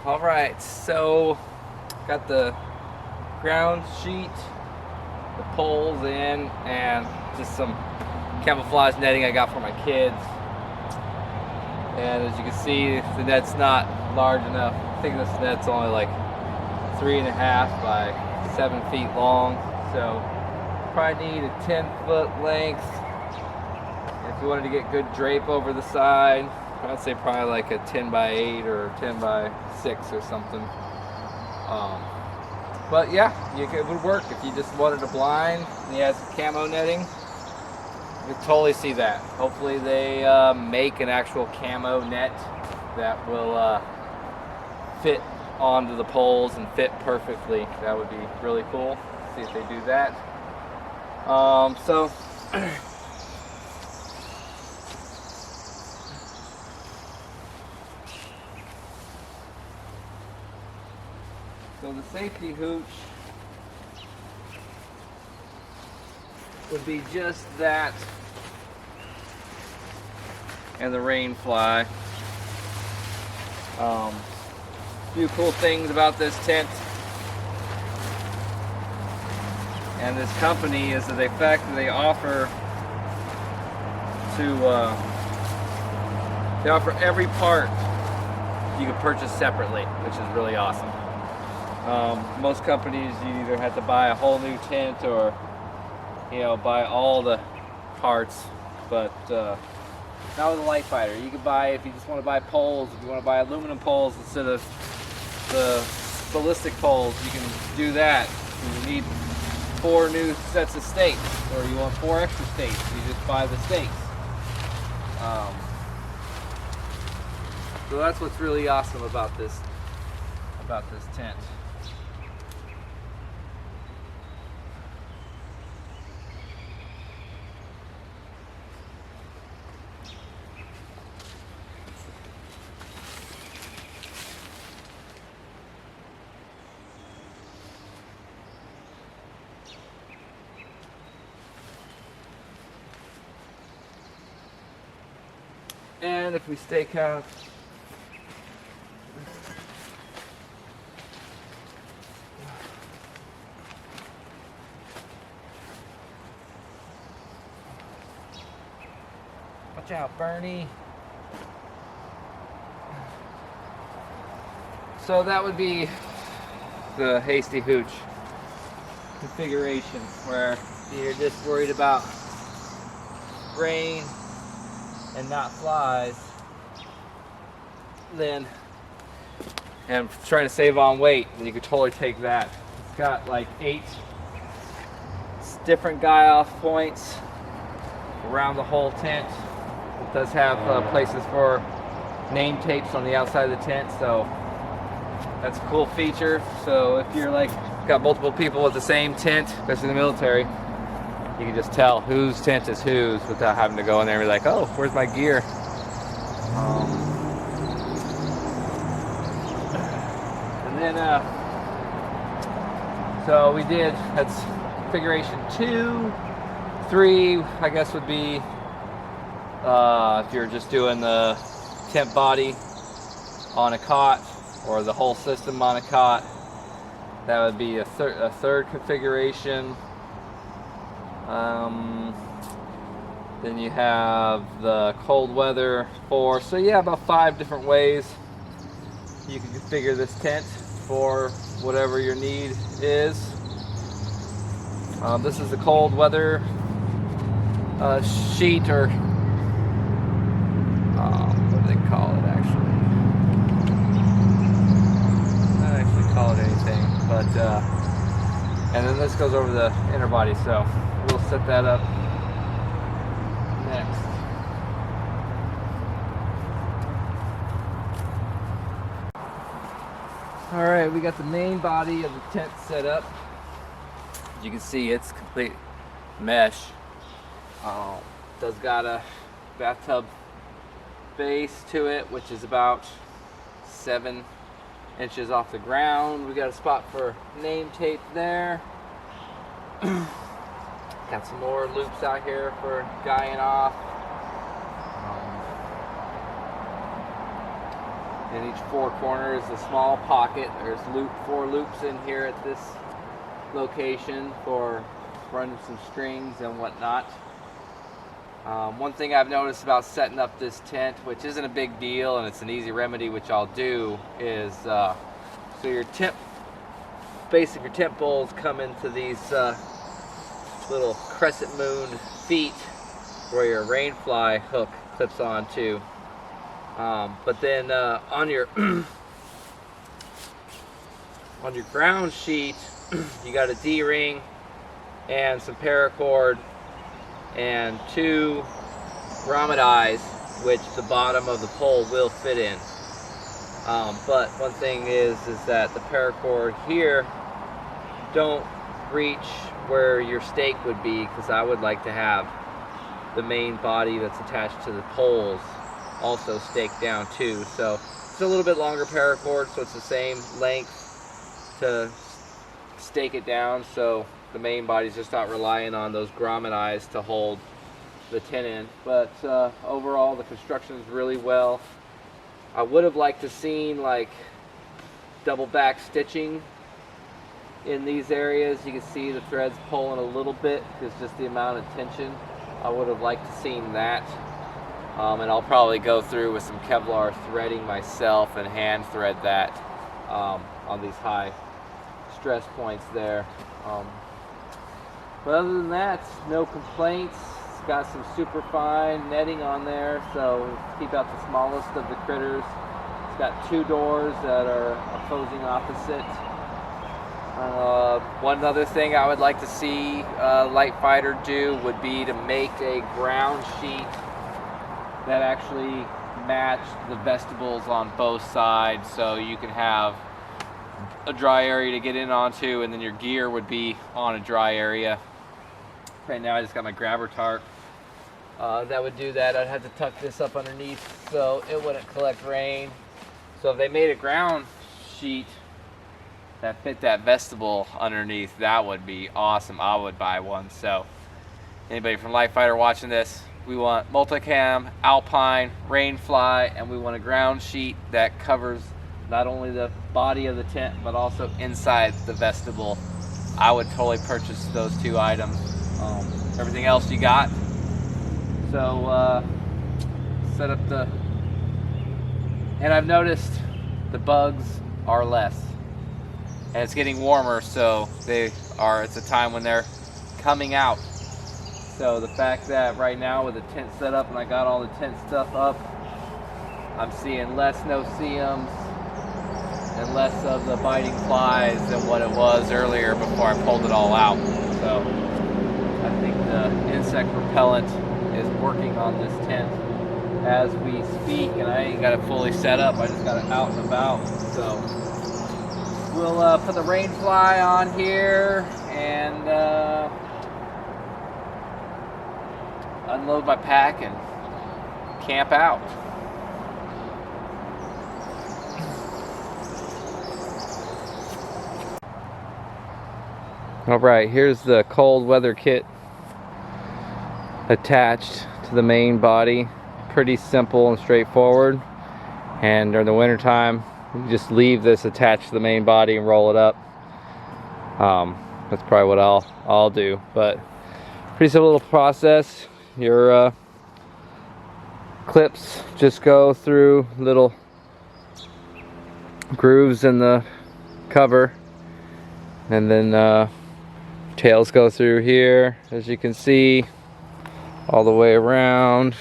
Alright, so got the ground sheet, the poles in, and just some camouflage netting I got for my kids. And as you can see, the net's not large enough. I think this net's only like 3.5 by 7 feet long. So probably need a 10-foot length. If you wanted to get good drape over the side, I'd say probably like a 10 by 8 or 10 by 6 or something. But yeah, it would work if you just wanted a blind and you had some camo netting. You could totally see that. Hopefully they make an actual camo net that will fit onto the poles and fit perfectly. That would be really cool. See if they do that. So the safety hooch would be just that, and the rain fly. A few cool things about this tent and this company is that the fact that they offer every part you can purchase separately, which is really awesome. Most companies, you either have to buy a whole new tent or buy all the parts, but not with a Litefighter. You can buy, if you just want to buy poles, if you want to buy aluminum poles instead of the ballistic poles, you can do that. If you need 4 new sets of stakes, or you want 4 extra stakes, you just buy the stakes. So that's what's really awesome about this tent. And if we stake out watch out, Bernie. So that would be the hasty hooch configuration, where you're just worried about rain and not flies, then, and trying to save on weight, then you could totally take that. It's got like 8 different guy off points around the whole tent. It does have places for name tapes on the outside of the tent, so that's a cool feature. So if you're like got multiple people with the same tent, especially in the military, you can just tell whose tent is whose without having to go in there and be like, oh, where's my gear? And then, so we did, that's configuration 2. 3, I guess, would be if you're just doing the tent body on a cot or the whole system on a cot. That would be a third configuration. Then you have the cold weather 4. So yeah, about 5 different ways you can configure this tent for whatever your need is. This is the cold weather sheet, or what do they call it actually? Not actually call it anything, but and then this goes over the inner body, so we'll set that up next. Alright, we got the main body of the tent set up. As you can see, it's complete mesh. Does got a bathtub base to it, which is about 7 inches off the ground. We got a spot for name tape there. Got some more loops out here for guying off. In each four corners, a small pocket. There's 4 loops in here at this location for running some strings and whatnot. One thing I've noticed about setting up this tent, which isn't a big deal and it's an easy remedy, which I'll do, is so your tent, basically your tent poles come into these little crescent moon feet where your rain fly hook clips onto. But then on your on your ground sheet, you got a D-ring and some paracord and 2 grommet eyes, which the bottom of the pole will fit in. But one thing is that the paracord here don't reach where your stake would be, because I would like to have the main body that's attached to the poles also staked down too. So it's a little bit longer paracord, so it's the same length to stake it down, so the main body's just not relying on those grommet eyes to hold the tent in. But overall, the construction is really well. I would have liked to seen like double back stitching in these areas. You can see the threads pulling a little bit because just the amount of tension. I would have liked to seen that. And I'll probably go through with some Kevlar threading myself and hand thread that on these high stress points there. But other than that, no complaints. It's got some super fine netting on there, so keep out the smallest of the critters. It's got 2 doors that are opposing opposite. One other thing I would like to see Litefighter do would be to make a ground sheet that actually matched the vestibules on both sides, so you can have a dry area to get in onto, and then your gear would be on a dry area. Right now I just got my grabber tarp that would do that. I'd have to tuck this up underneath so it wouldn't collect rain. So if they made a ground sheet that fit that vestibule underneath, that would be awesome. I would buy one. So anybody from Litefighter watching this, we want multicam, alpine, rain fly, and we want a ground sheet that covers not only the body of the tent but also inside the vestibule. I would totally purchase those 2 items. Everything else you got. So set up the, and I've noticed the bugs are less, and it's getting warmer, so it's a time when they're coming out. So the fact that right now with the tent set up and I got all the tent stuff up, I'm seeing less no-see-ums and less of the biting flies than what it was earlier before I pulled it all out. So I think the insect repellent is working on this tent as we speak, and I ain't got it fully set up. I just got it out and about. So we'll put the rain fly on here and unload my pack and camp out. Alright, here's the cold weather kit attached to the main body. Pretty simple and straightforward. And during the winter time, you just leave this attached to the main body and roll it up. That's probably what I'll do. But pretty simple little process. Your clips just go through little grooves in the cover, and then tails go through here, as you can see, all the way around.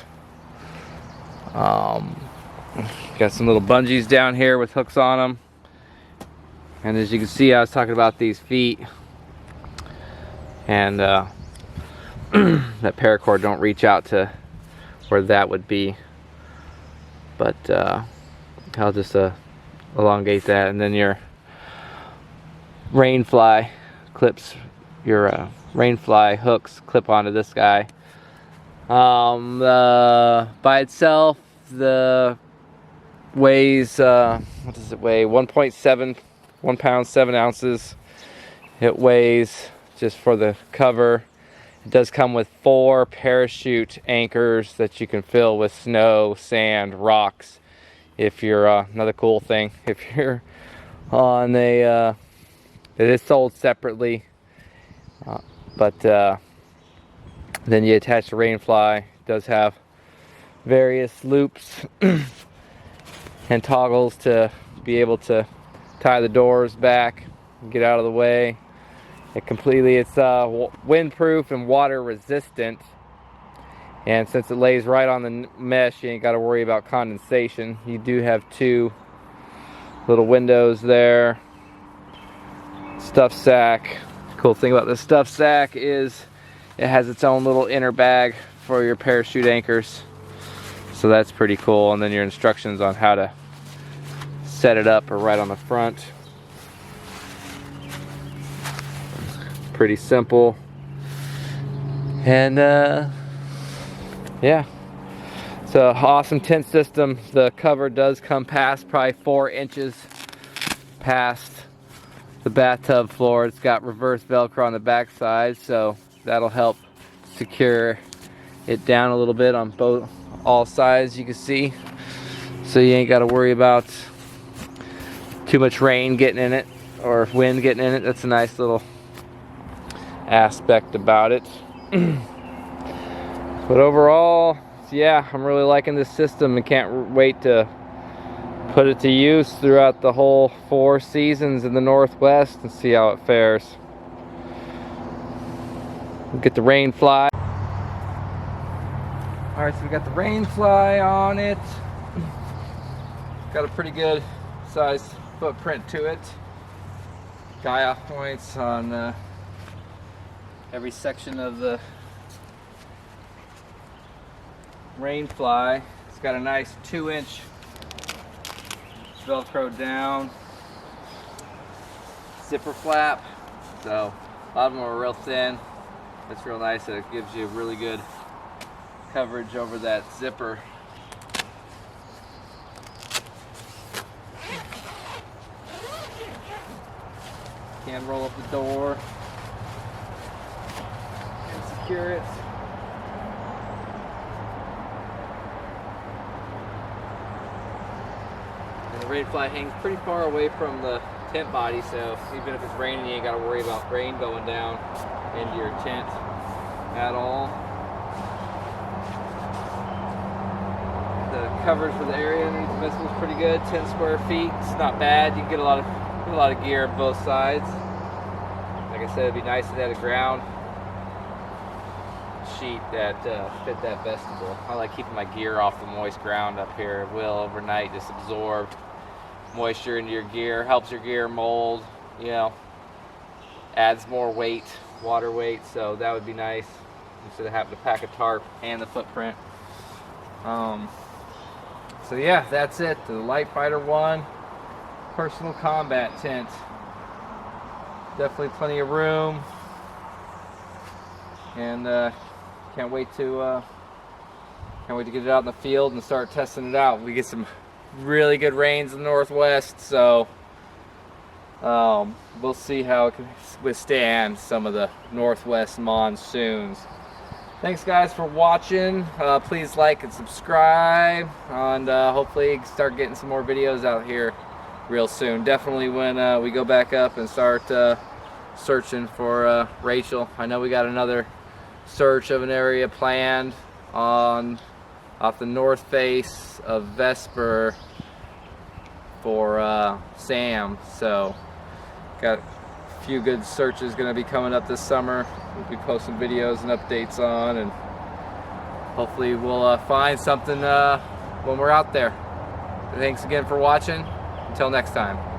Got some little bungees down here with hooks on them, and as you can see, I was talking about these feet, and that paracord don't reach out to where that would be, but I'll just elongate that, and then your rain fly clips, your rain fly hooks clip onto this guy. By itself, the weighs what does it weigh? 1 pound 7 ounces. It weighs, just for the cover. It does come with 4 parachute anchors that you can fill with snow, sand, rocks if you're another cool thing, if you're on a it is sold separately, but then you attach the rainfly. It does have various loops and toggles to be able to tie the doors back and get out of the way. It's windproof and water resistant, and since it lays right on the mesh, you ain't got to worry about condensation. You do have two little windows there. Stuff sack. Cool thing about this stuff sack is it has its own little inner bag for your parachute anchors, so that's pretty cool. And then your instructions on how to set it up are right on the front. Pretty simple. And yeah, it's an awesome tent system. The cover does come past probably 4 inches past the bathtub floor. It's got reverse Velcro on the back side, so that'll help secure it down a little bit on all sides, you can see. So you ain't got to worry about too much rain getting in it or wind getting in it. That's a nice little aspect about it. But overall, yeah, I'm really liking this system and can't wait to put it to use throughout the whole 4 seasons in the Northwest and see how it fares. We'll get the rain fly. Alright, so we got the rain fly on it. Got a pretty good size footprint to it. Guy off points on every section of the rain fly. It's got a nice 2-inch Velcro down zipper flap, so a lot of them are real thin. That's real nice. It gives you really good coverage over that zipper. Can roll up the door and secure it. And the rain fly hangs pretty far away from the tent body, so even if it's raining, you ain't got to worry about rain going down into your tent at all. The coverage for the area in these missiles is pretty good. 10 square feet. It's not bad. You can get a lot of gear on both sides. Like I said, it'd be nice if they had a ground sheet that fit that vestibule. I like keeping my gear off the moist ground up here. It will overnight just absorb moisture into your gear, helps your gear mold, you know, adds more weight, water weight, so that would be nice instead of having to pack a tarp and the footprint. So yeah, that's it. The Litefighter 1 personal combat tent. Definitely plenty of room, and can't wait to get it out in the field and start testing it out. We get some really good rains in the Northwest, so we'll see how it can withstand some of the Northwest monsoons. Thanks guys for watching. Please like and subscribe, and hopefully start getting some more videos out here real soon. Definitely when we go back up and start searching for Rachel. I know we got another search of an area planned off the north face of Vesper for Sam, so got a few good searches going to be coming up this summer. We'll be posting videos and updates on, and hopefully we'll find something when we're out there. Thanks again for watching. Until next time.